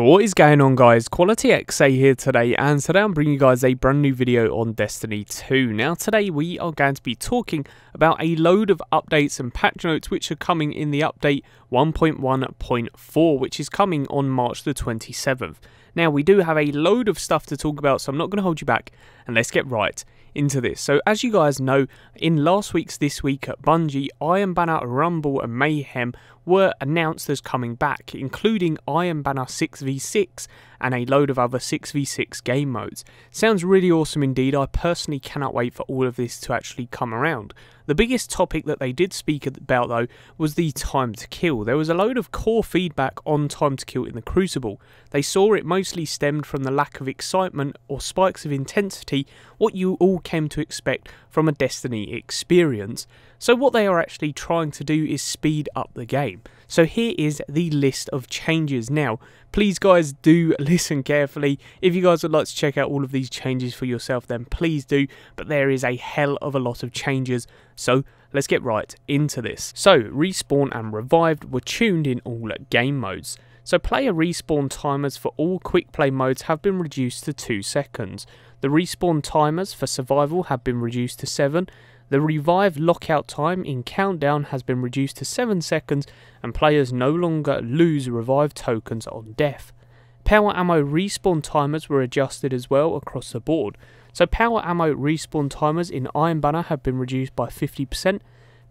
What is going on, guys? Quality XA here today, and today I'm bringing you guys a brand new video on Destiny 2. Now today we are going to be talking about a load of updates and patch notes which are coming in the update 1.1.4, which is coming on March the 27th. Now we do have a load of stuff to talk about, so I'm not going to hold you back, and let's get right into this. So as you guys know, in last week's This Week at Bungie, Iron Banner, Rumble and Mayhem were announced as coming back, including Iron Banner 6v6 and a load of other 6v6 game modes. Sounds really awesome indeed. I personally cannot wait for all of this to actually come around. The biggest topic that they did speak about though was the time to kill. There was a load of core feedback on time to kill in the Crucible. They saw it mostly stemmed from the lack of excitement or spikes of intensity, what you all came to expect from a Destiny experience. So what they are actually trying to do is speed up the game. So here is the list of changes. Now, please guys do listen carefully. If you guys would like to check out all of these changes for yourself, then please do. But there is a hell of a lot of changes. So let's get right into this. So Respawn and Revived were tuned in all game modes. So player respawn timers for all quick play modes have been reduced to 2 seconds. The respawn timers for survival have been reduced to 7. The revive lockout time in Countdown has been reduced to 7 seconds, and players no longer lose revive tokens on death. Power ammo respawn timers were adjusted as well across the board. So power ammo respawn timers in Iron Banner have been reduced by 50%,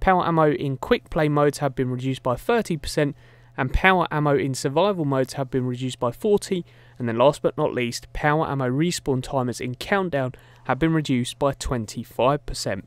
power ammo in quick play modes have been reduced by 30%, and power ammo in survival modes have been reduced by 40%, and then last but not least, power ammo respawn timers in Countdown have been reduced by 25%.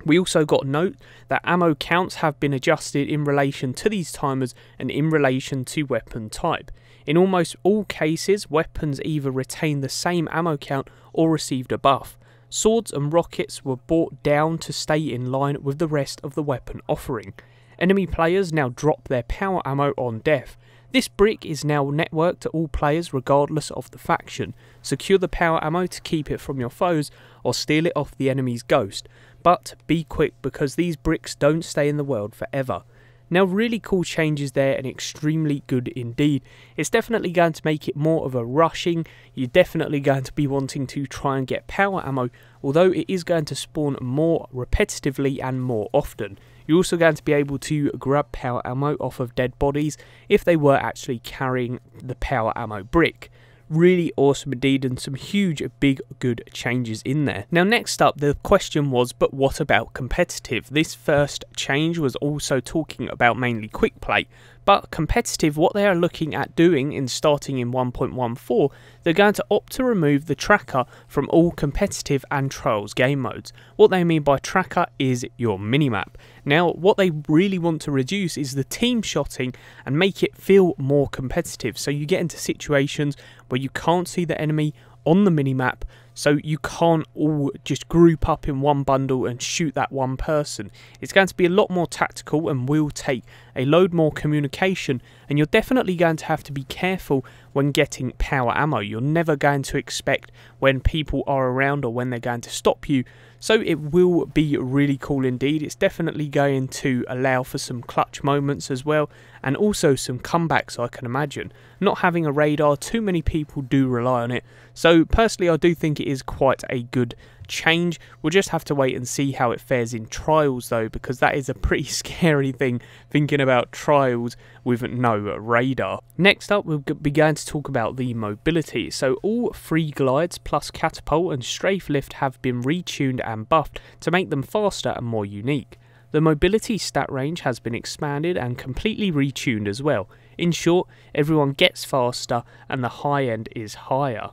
We also got note that ammo counts have been adjusted in relation to these timers and in relation to weapon type. In almost all cases, weapons either retained the same ammo count or received a buff. Swords and rockets were brought down to stay in line with the rest of the weapon offering. Enemy players now drop their power ammo on death. This brick is now networked to all players regardless of the faction. Secure the power ammo to keep it from your foes or steal it off the enemy's ghost. But be quick because these bricks don't stay in the world forever. Now really cool changes there and extremely good indeed. It's definitely going to make it more of a rushing. You're definitely going to be wanting to try and get power ammo, although it is going to spawn more repetitively and more often. You're also going to be able to grab power ammo off of dead bodies if they were actually carrying the power ammo brick. Really awesome indeed, and some huge big good changes in there. Now next up, the question was, but what about competitive? This first change was also talking about mainly quick play, but competitive, what they are looking at doing in starting in 1.14, they're going to opt to remove the tracker from all competitive and trials game modes. What they mean by tracker is your minimap. Now what they really want to reduce is the team shotting and make it feel more competitive, so you get into situations where you can't see the enemy on the minimap, so you can't all just group up in one bundle and shoot that one person. It's going to be a lot more tactical and will take a load more communication, and you're definitely going to have to be careful when getting power ammo. You're never going to expect when people are around or when they're going to stop you, so it will be really cool indeed. It's definitely going to allow for some clutch moments as well, and also some comebacks, I can imagine. Not having a radar, too many people do rely on it, so personally I do think it is quite a good change. We'll just have to wait and see how it fares in trials though, because that is a pretty scary thing, thinking about trials with no radar. Next up, we'll begin to talk about the mobility. So all free glides plus catapult and strafe lift have been retuned and buffed to make them faster and more unique. The mobility stat range has been expanded and completely retuned as well. In short, everyone gets faster and the high end is higher.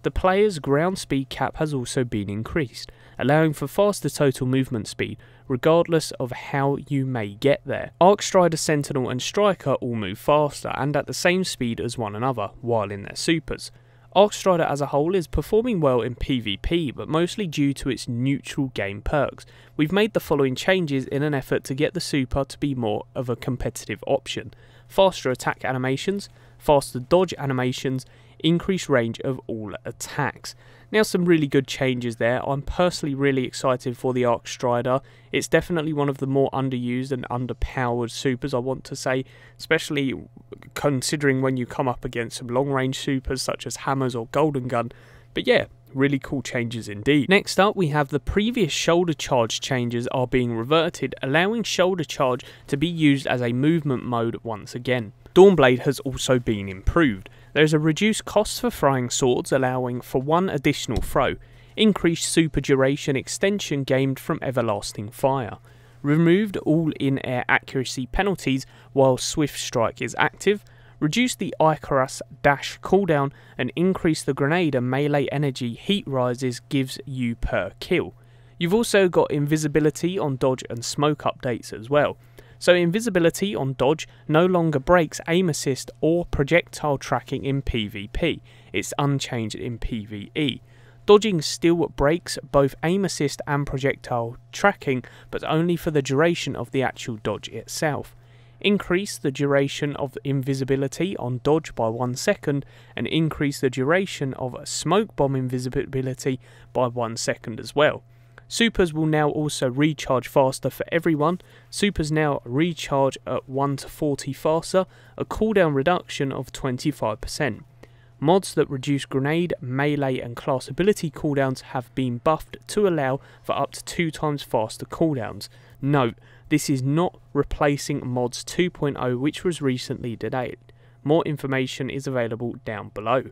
The player's ground speed cap has also been increased, allowing for faster total movement speed, regardless of how you may get there. Arcstrider, Sentinel and Striker all move faster and at the same speed as one another, while in their supers. Arcstrider as a whole is performing well in PvP, but mostly due to its neutral game perks. We've made the following changes in an effort to get the super to be more of a competitive option. Faster attack animations, faster dodge animations, increased range of all attacks. Now, some really good changes there. I'm personally really excited for the Arc Strider. It's definitely one of the more underused and underpowered supers, I want to say, especially considering when you come up against some long-range supers such as Hammers or Golden Gun. But yeah, really cool changes indeed. Next up, we have the previous shoulder charge changes are being reverted, allowing shoulder charge to be used as a movement mode once again. Dawnblade has also been improved. There is a reduced cost for throwing swords, allowing for one additional throw. Increased super duration extension gained from Everlasting Fire. Removed all in-air accuracy penalties while Swift Strike is active. Reduce the Icarus dash cooldown and increase the grenade and melee energy heat rises gives you per kill. You've also got invisibility on dodge and smoke updates as well. So invisibility on dodge no longer breaks aim assist or projectile tracking in PvP, it's unchanged in PvE. Dodging still breaks both aim assist and projectile tracking, but only for the duration of the actual dodge itself. Increase the duration of invisibility on dodge by 1 second and increase the duration of smoke bomb invisibility by 1 second as well. Supers will now also recharge faster for everyone. Supers now recharge at 1 to 40 faster, a cooldown reduction of 25%. Mods that reduce grenade, melee and class ability cooldowns have been buffed to allow for up to 2 times faster cooldowns. Note, this is not replacing mods 2.0 which was recently delayed. More information is available down below.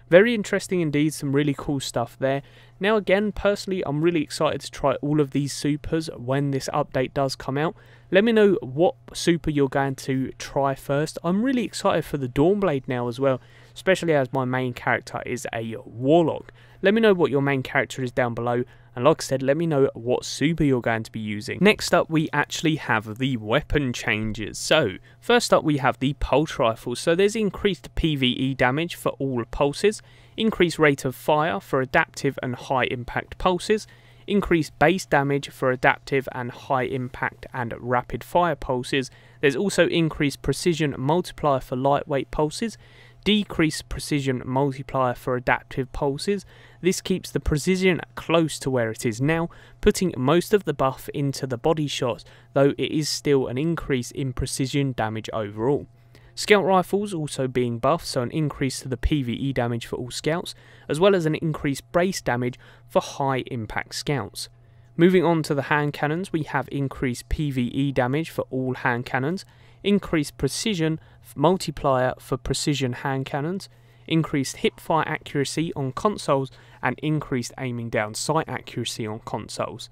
Very interesting indeed, some really cool stuff there. Now again, personally, I'm really excited to try all of these supers when this update does come out. Let me know what super you're going to try first. I'm really excited for the Dawnblade now as well, especially as my main character is a Warlock. Let me know what your main character is down below, and like I said, let me know what super you're going to be using. Next up, we actually have the weapon changes. So, first up we have the pulse rifle. So there's increased PvE damage for all pulses, increased rate of fire for adaptive and high impact pulses, increased base damage for adaptive and high impact and rapid fire pulses. There's also increased precision multiplier for lightweight pulses, decreased precision multiplier for adaptive pulses. This keeps the precision close to where it is now, putting most of the buff into the body shots, though it is still an increase in precision damage overall. Scout rifles also being buffed, so an increase to the PvE damage for all scouts, as well as an increased base damage for high impact scouts. Moving on to the hand cannons, we have increased PvE damage for all hand cannons, increased precision multiplier for precision hand cannons, increased hipfire accuracy on consoles, and increased aiming down sight accuracy on consoles.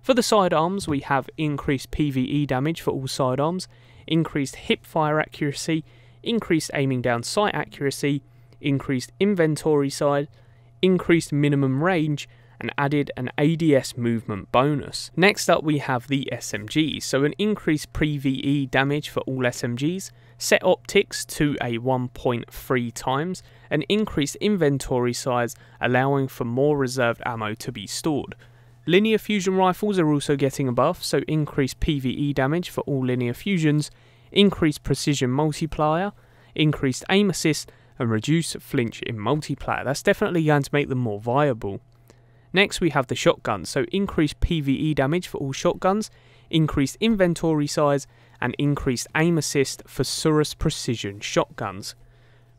For the sidearms, we have increased PvE damage for all sidearms, increased hipfire accuracy, increased aiming down sight accuracy, increased inventory size, increased minimum range, and added an ADS movement bonus. Next up we have the SMGs, so an increased PvE damage for all SMGs, set optics to a 1.3 times, an increased inventory size allowing for more reserved ammo to be stored. Linear fusion rifles are also getting a buff, so increased PvE damage for all linear fusions, increased precision multiplier, increased aim assist, and reduced flinch in multiplayer. That's definitely going to make them more viable. Next we have the shotguns, so increased PvE damage for all shotguns, increased inventory size, and increased aim assist for Surus precision shotguns.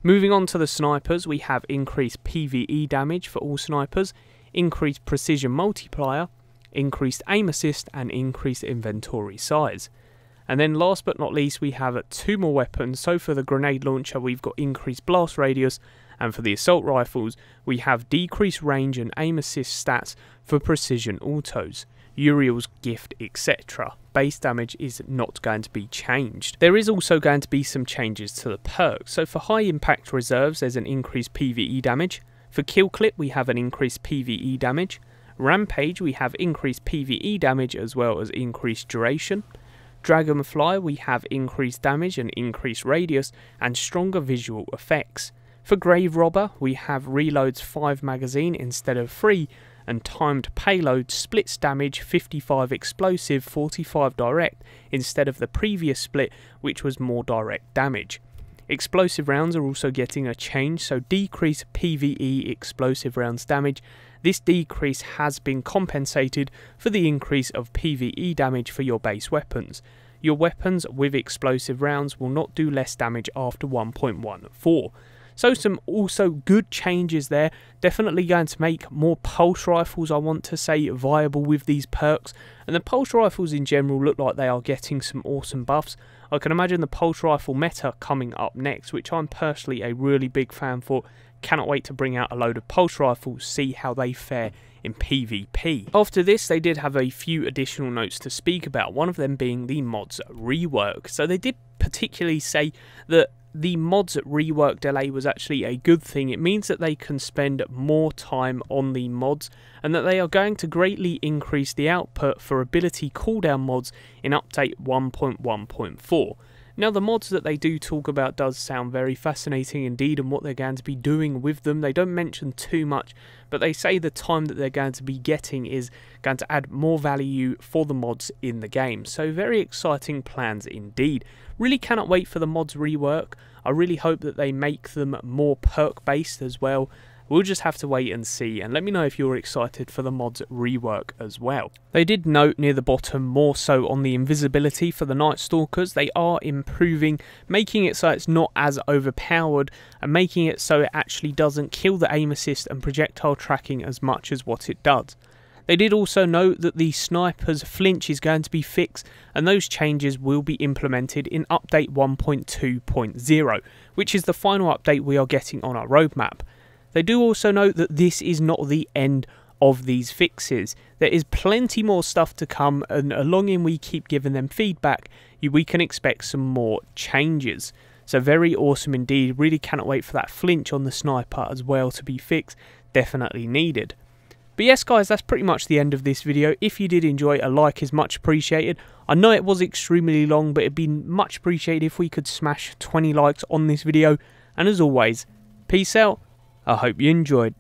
Moving on to the snipers, we have increased PvE damage for all snipers, increased precision multiplier, increased aim assist, and increased inventory size. And then last but not least, we have 2 more weapons. So for the grenade launcher, we've got increased blast radius, and for the assault rifles, we have decreased range and aim assist stats for precision autos, Uriel's gift, etc. Base damage is not going to be changed. There is also going to be some changes to the perks. So for high impact reserves, there's an increased PvE damage. For kill clip, we have an increased PvE damage. Rampage, we have increased PvE damage as well as increased duration. Dragonfly, we have increased damage and increased radius and stronger visual effects. For Grave Robber, we have reloads 5 magazine instead of 3, and timed payload splits damage 55 explosive, 45 direct instead of the previous split which was more direct damage. Explosive rounds are also getting a change, so decrease PvE explosive rounds damage. This decrease has been compensated for the increase of PvE damage for your base weapons. Your weapons with explosive rounds will not do less damage after 1.14. So some also good changes there. Definitely going to make more pulse rifles, I want to say, viable with these perks. And the pulse rifles in general look like they are getting some awesome buffs. I can imagine the pulse rifle meta coming up next, which I'm personally a really big fan for. Cannot wait to bring out a load of pulse rifles, see how they fare in PvP. After this, they did have a few additional notes to speak about, one of them being the mods rework. So they did particularly say that the mods rework delay was actually a good thing. It means that they can spend more time on the mods and that they are going to greatly increase the output for ability cooldown mods in update 1.1.4. Now, the mods that they do talk about does sound very fascinating indeed, and what they're going to be doing with them. They don't mention too much, but they say the time that they're going to be getting is going to add more value for the mods in the game. So very exciting plans indeed. Really cannot wait for the mods rework. I really hope that they make them more perk based as well. We'll just have to wait and see, and let me know if you're excited for the mods rework as well. They did note near the bottom more so on the invisibility for the Night Stalkers. They are improving, making it so it's not as overpowered and making it so it actually doesn't kill the aim assist and projectile tracking as much as what it does. They did also note that the sniper's flinch is going to be fixed, and those changes will be implemented in update 1.2.0, which is the final update we are getting on our roadmap. They do also note that this is not the end of these fixes. There is plenty more stuff to come, and along in we keep giving them feedback, we can expect some more changes. So very awesome indeed. Really cannot wait for that flinch on the sniper as well to be fixed. Definitely needed. But yes guys, that's pretty much the end of this video. If you did enjoy, a like is much appreciated. I know it was extremely long, but it'd be much appreciated if we could smash 20 likes on this video. And as always, peace out. I hope you enjoyed.